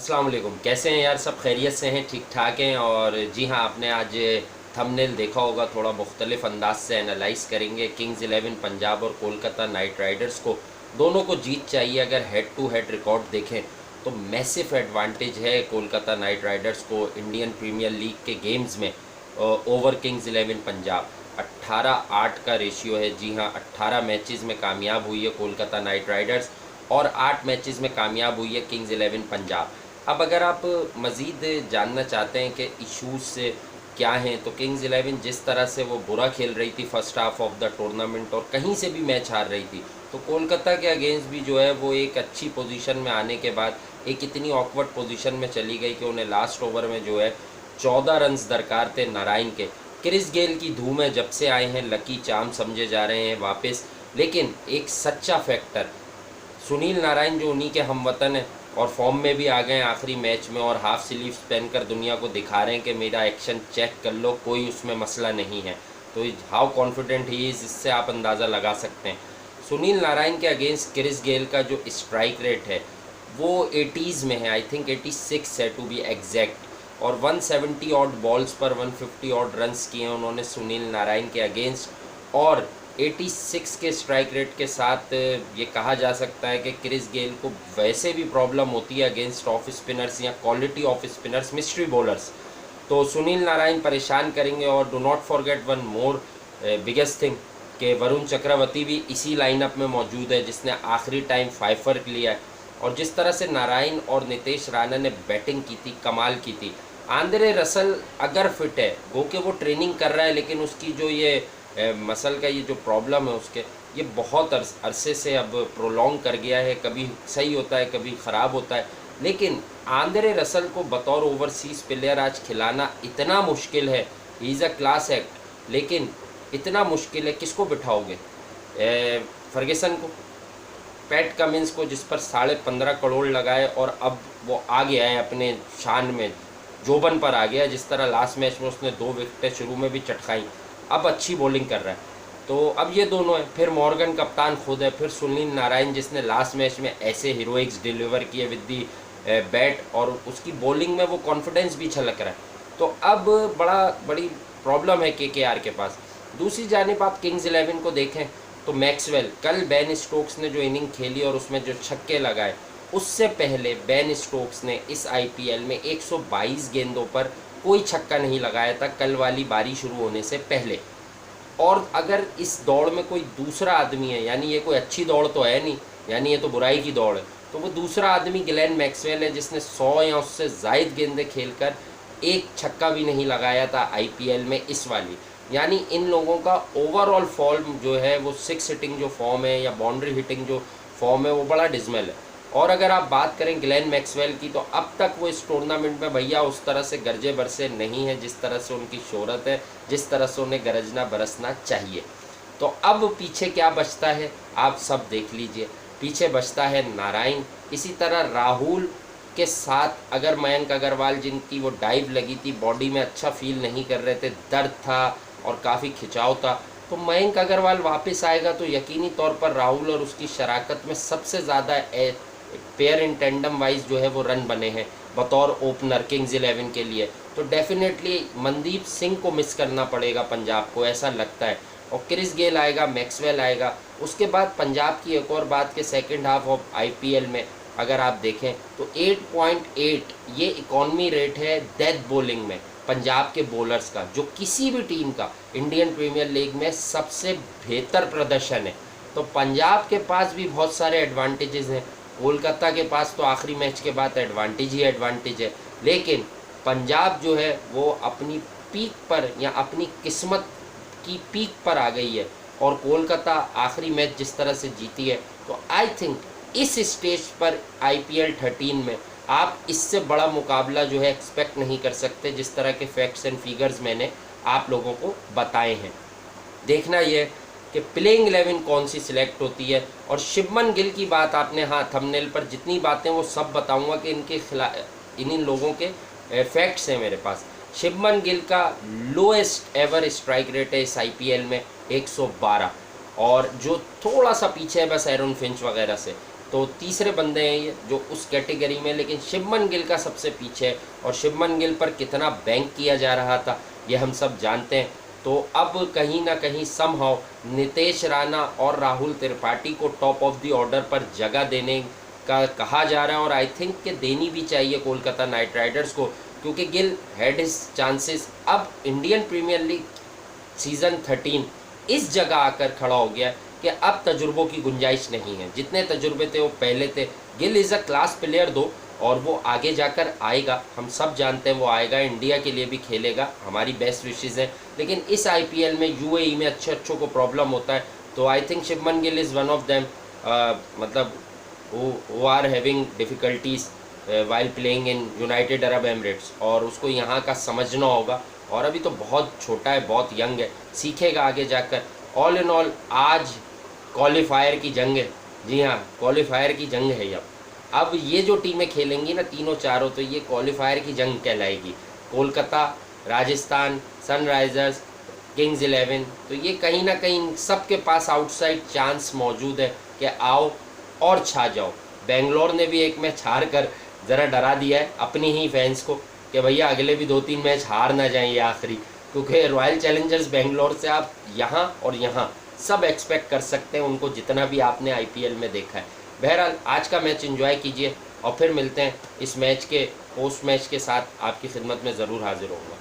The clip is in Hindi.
अस्सलाम वालेकुम। कैसे हैं यार? सब खैरियत से हैं, ठीक ठाक हैं। और जी हाँ, आपने आज थंबनेल देखा होगा, थोड़ा मुख्तलिफ अंदाज से एनालाइज करेंगे। किंग्स 11 पंजाब और कोलकाता नाइट राइडर्स को, दोनों को जीत चाहिए। अगर हेड टू हेड रिकॉर्ड देखें तो मैसिव एडवांटेज है कोलकाता नाइट राइडर्स को इंडियन प्रीमियर लीग के गेम्स में ओवर किंग्स 11 पंजाब। 18-8 का रेशियो है। जी हाँ, 18 मैचेस में कामयाब हुई है कोलकाता नाइट राइडर्स और 8 मैचेस में कामयाब हुई है किंग्स 11 पंजाब। अब अगर आप मज़ीद जानना चाहते हैं कि इश्यूज़ क्या हैं, तो किंग्स 11 जिस तरह से वो बुरा खेल रही थी first half of the tournament और कहीं से भी मैच हार रही थी, तो कोलकाता के अगेंस्ट भी जो है वो एक अच्छी पोजीशन में आने के बाद एक इतनी ऑकवर्ड पोजीशन में चली गई कि उन्हें लास्ट ओवर में जो है 14 रन्स दरकार थे नारायण के। क्रिस गेल की धूम है, जब से आए हैं लकी चार्म समझे जा रहे हैं वापस। लेकिन एक सच्चा फैक्टर सुनील नारायण जो उन्हीं के हमवतन हैं और फॉर्म में भी आ गए हैं आखिरी मैच में और हाफ स्लीव्स पहनकर दुनिया को दिखा रहे हैं कि मेरा एक्शन चेक कर लो, कोई उसमें मसला नहीं है। तो हाउ कॉन्फिडेंट ही इज़, इससे आप अंदाज़ा लगा सकते हैं। सुनील नारायण के अगेंस्ट क्रिस गेल का जो स्ट्राइक रेट है वो 80s में है, आई थिंक 86 है टू बी एग्जैक्ट। और 170 ऑड बॉल्स पर 150 ऑड रन्स किए हैं उन्होंने सुनील नारायण के अगेंस्ट। और 86 के स्ट्राइक रेट के साथ ये कहा जा सकता है कि क्रिस गेल को वैसे भी प्रॉब्लम होती है अगेंस्ट ऑफ स्पिनर्स या quality off spinners, mystery bowlers. तो सुनील नारायण परेशान करेंगे। और do not forget one more biggest thing कि वरुण चक्रवर्ती भी इसी लाइनअप में मौजूद है जिसने आखिरी टाइम 5 लिया है। और जिस तरह से नारायण और नितेश राणा ने बैटिंग की थी, कमाल की थी। आंद्रे रसल अगर फिट है, वो कि वो ट्रेनिंग कर रहा है, लेकिन उसकी जो ये मसल का ये जो प्रॉब्लम है उसके, ये बहुत अरसे से अब प्रोलॉन्ग कर गया है। कभी सही होता है, कभी ख़राब होता है। लेकिन आंद्रे रसल को बतौर ओवरसीज़ प्लेयर आज खिलाना इतना मुश्किल है। He is a class act, लेकिन इतना मुश्किल है। किसको बिठाओगे? फर्गेसन को, पैट कमिंस को, जिस पर 15.5 करोड़ लगाए और अब वो आ गया है अपने शान में, जोबन पर आ गया। जिस तरह लास्ट मैच में उसने 2 विकेटें शुरू में भी चटकाई, अब अच्छी बॉलिंग कर रहा है। तो अब ये दोनों हैं, फिर मॉर्गन कप्तान खुद है, फिर सुनील नारायण जिसने लास्ट मैच में ऐसे हीरोइक्स डिलीवर किए विद दी बैट, और उसकी बॉलिंग में वो कॉन्फिडेंस भी छलक रहा है। तो अब बड़ी प्रॉब्लम है केकेआर के पास। दूसरी जानिब आप किंग्स 11 को देखें तो मैक्सवेल, कल बेन स्टोक्स ने जो इनिंग खेली और उसमें जो छक्के लगाए, उससे पहले बेन स्टोक्स ने इस आईपीएल में 122 गेंदों पर कोई छक्का नहीं लगाया था कल वाली बारी शुरू होने से पहले। और अगर इस दौड़ में कोई दूसरा आदमी है, यानी ये कोई अच्छी दौड़ तो है नहीं, यानी ये तो बुराई की दौड़ है, तो वो दूसरा आदमी ग्लेन मैक्सवेल है जिसने 100 या उससे ज़ायद गेंदें खेलकर एक छक्का भी नहीं लगाया था आईपीएल में इस वाली। यानी इन लोगों का ओवरऑल फॉर्म जो है वो 6 हिटिंग जो फॉर्म है या बाउंड्री हिटिंग जो फॉर्म है वो बड़ा डिसमल है। और अगर आप बात करें ग्लेन मैक्सवेल की, तो अब तक वो इस टूर्नामेंट में भैया उस तरह से गरजे बरसे नहीं है जिस तरह से उनकी शोहरत है, जिस तरह से उन्हें गरजना बरसना चाहिए। तो अब पीछे क्या बचता है आप सब देख लीजिए। पीछे बचता है नारायण, इसी तरह राहुल के साथ अगर मयंक अग्रवाल, जिनकी वो डाइव लगी थी, बॉडी में अच्छा फील नहीं कर रहे थे, दर्द था और काफ़ी खिंचाव था, तो मयंक अग्रवाल वापस आएगा तो यकीनी तौर पर राहुल और उसकी शराकत में सबसे ज़्यादा पेयर इन टेंडम वाइज जो है वो रन बने हैं बतौर ओपनर किंग्स 11 के लिए। तो डेफिनेटली मनदीप सिंह को मिस करना पड़ेगा पंजाब को, ऐसा लगता है। और क्रिस गेल आएगा, मैक्सवेल आएगा। उसके बाद पंजाब की एक और बात कि सेकंड हाफ ऑफ आईपीएल में अगर आप देखें तो 8.8 ये इकॉनमी रेट है डेथ बॉलिंग में पंजाब के बॉलर्स का, जो किसी भी टीम का इंडियन प्रीमियर लीग में सबसे बेहतर प्रदर्शन है। तो पंजाब के पास भी बहुत सारे एडवांटेजेस हैं। कोलकाता के पास तो आखिरी मैच के बाद एडवांटेज ही एडवांटेज है, लेकिन पंजाब जो है वो अपनी पीक पर या अपनी किस्मत की पीक पर आ गई है। और कोलकाता आखिरी मैच जिस तरह से जीती है, तो आई थिंक इस स्टेज पर आईपीएल 13 में आप इससे बड़ा मुकाबला जो है एक्सपेक्ट नहीं कर सकते, जिस तरह के फैक्ट्स एंड फिगर्स मैंने आप लोगों को बताए हैं। देखना ये कि प्लेइंग 11 कौन सी सिलेक्ट होती है। और शुभमन गिल की बात आपने, हाँ, थंबनेल पर जितनी बातें वो सब बताऊंगा कि इनके खिलाफ इन लोगों के फैक्ट्स हैं मेरे पास। शुभमन गिल का लोएस्ट एवर स्ट्राइक रेट है इस आईपीएल में 112, और जो थोड़ा सा पीछे है बस एरन फिंच वगैरह से। तो तीसरे बंदे हैं ये जो उस कैटेगरी में, लेकिन शुभमन गिल का सबसे पीछे है और शुभमन गिल पर कितना बैंक किया जा रहा था ये हम सब जानते हैं। तो अब कहीं ना कहीं समहाउ नितेश राणा और राहुल त्रिपाठी को टॉप ऑफ द ऑर्डर पर जगह देने का कहा जा रहा है, और आई थिंक कि देनी भी चाहिए कोलकाता नाइट राइडर्स को, क्योंकि गिल हैड हिज चांसेस। अब इंडियन प्रीमियर लीग सीज़न 13 इस जगह आकर खड़ा हो गया कि अब तजुर्बों की गुंजाइश नहीं है। जितने तजुर्बे थे वो पहले थे। Gill is a class player दो, और वो आगे जाकर आएगा, हम सब जानते हैं वो आएगा, इंडिया के लिए भी खेलेगा, हमारी बेस्ट विशेज़ है। लेकिन इस आईपीएल में यूएई में अच्छों को प्रॉब्लम होता है, तो I think Shubman Gill is one of them, मतलब वो are having difficulties while playing in United Arab Emirates, और उसको यहाँ का समझना होगा। और अभी तो बहुत छोटा है, बहुत यंग है, सीखेगा आगे जाकर। ऑल इन ऑल आज क्वालिफायर की जंग है। जी हाँ, क्वालिफायर की जंग है। अब ये जो टीमें खेलेंगी ना तीनों चारों, तो ये क्वालिफायर की जंग कहलाएगी। कोलकाता, राजस्थान, सनराइज़र्स, किंग्स 11, तो ये कहीं ना कहीं सबके पास आउटसाइड चांस मौजूद है कि आओ और छा जाओ। बेंगलोर ने भी एक मैच हार कर ज़रा डरा दिया है अपनी ही फैंस को कि भैया अगले भी 2-3 मैच हार ना जाएं ये आखिरी, क्योंकि रॉयल चैलेंजर्स बेंगलोर से आप यहाँ और यहाँ सब एक्सपेक्ट कर सकते हैं उनको, जितना भी आपने आईपीएल में देखा है। बहरहाल आज का मैच एंजॉय कीजिए, और फिर मिलते हैं इस मैच के पोस्ट मैच के साथ, आपकी खिदमत में ज़रूर हाजिर होऊंगा।